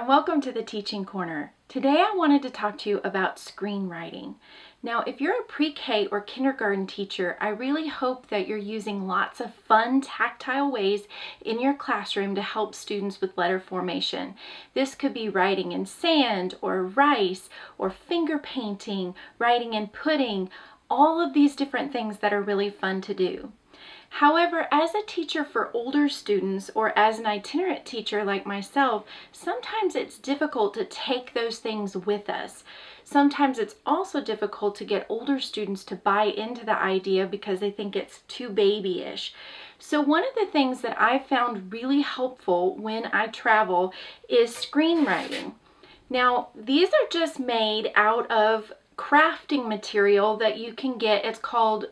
and welcome to the Teaching Corner. Today I wanted to talk to you about screenwriting. Now, if you're a pre-K or kindergarten teacher, I really hope that you're using lots of fun, tactile ways in your classroom to help students with letter formation. This could be writing in sand or rice or finger painting, writing in pudding, all of these different things that are really fun to do. However, as a teacher for older students or as an itinerant teacher like myself, sometimes it's difficult to take those things with us. Sometimes it's also difficult to get older students to buy into the idea because they think it's too babyish. So one of the things that I found really helpful when I travel is screenwriting. Now, these are just made out of crafting material that you can get. It's called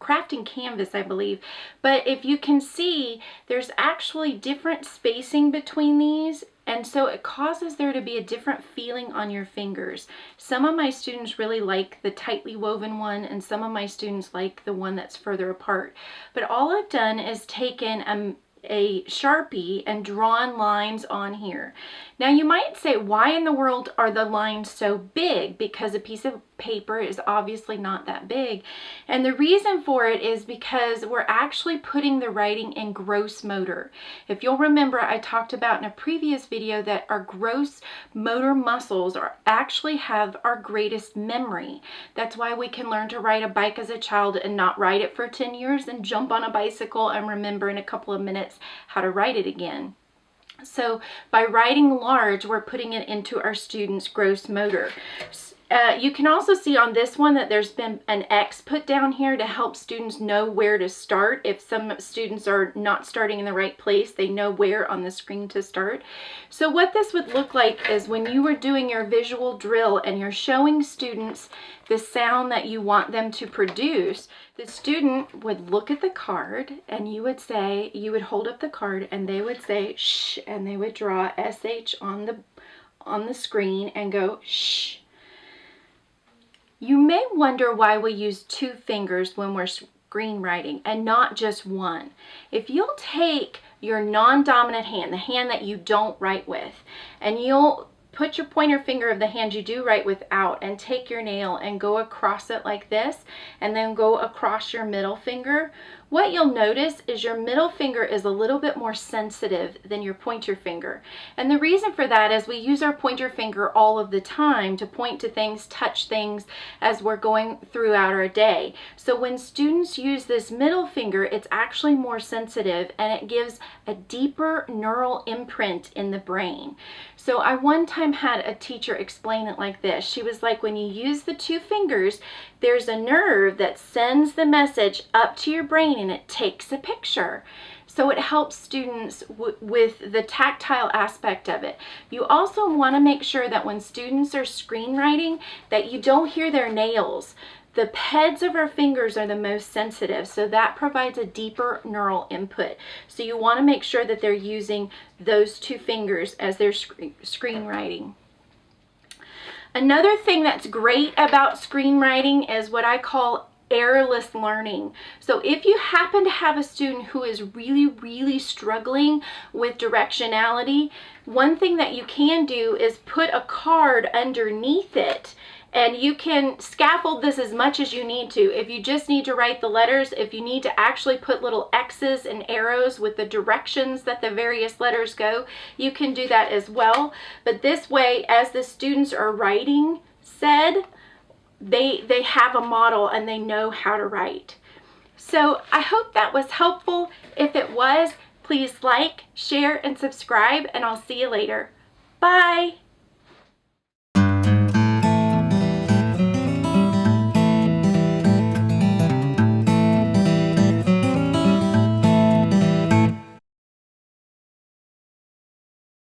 crafting canvas, I believe. But if you can see, there's actually different spacing between these, and so it causes there to be a different feeling on your fingers. Some of my students really like the tightly woven one, and some of my students like the one that's further apart. But all I've done is taken a Sharpie and drawn lines on here. Now you might say, why in the world are the lines so big? Because a piece of paper is obviously not that big. And the reason for it is because we're actually putting the writing in gross motor. If you'll remember, I talked about in a previous video that our gross motor muscles actually have our greatest memory. That's why we can learn to ride a bike as a child and not ride it for 10 years and jump on a bicycle and remember in a couple of minutes how to ride it again. So by writing large, we're putting it into our students' gross motor. You can also see on this one that there's been an X put down here to help students know where to start. If some students are not starting in the right place, they know where on the screen to start. So what this would look like is when you were doing your visual drill and you're showing students the sound that you want them to produce, the student would look at the card and you would hold up the card and they would say shh, and they would draw SH on the screen and go shh. You may wonder why we use two fingers when we're screenwriting and not just one. If you'll take your non-dominant hand, the hand that you don't write with, and you'll put your pointer finger of the hand you do write with out and take your nail and go across it like this and then go across your middle finger, what you'll notice is your middle finger is a little bit more sensitive than your pointer finger. And the reason for that is we use our pointer finger all of the time to point to things, touch things as we're going throughout our day. So when students use this middle finger, it's actually more sensitive and it gives a deeper neural imprint in the brain. So I one time had a teacher explain it like this. She was like, when you use the two fingers, there's a nerve that sends the message up to your brain and it takes a picture. So it helps students with the tactile aspect of it. You also want to make sure that when students are screenwriting that you don't hear their nails. The heads of our fingers are the most sensitive, so that provides a deeper neural input. So you want to make sure that they're using those two fingers as they're screenwriting. Another thing that's great about screenwriting is what I call errorless learning. So if you happen to have a student who is really struggling with directionality, one thing that you can do is put a card underneath it. And you can scaffold this as much as you need to. If you just need to write the letters, if you need to actually put little X's and arrows with the directions that the various letters go, you can do that as well. But this way, as the students are writing they have a model and they know how to write. So I hope that was helpful. If it was, please like, share, and subscribe, and I'll see you later. Bye!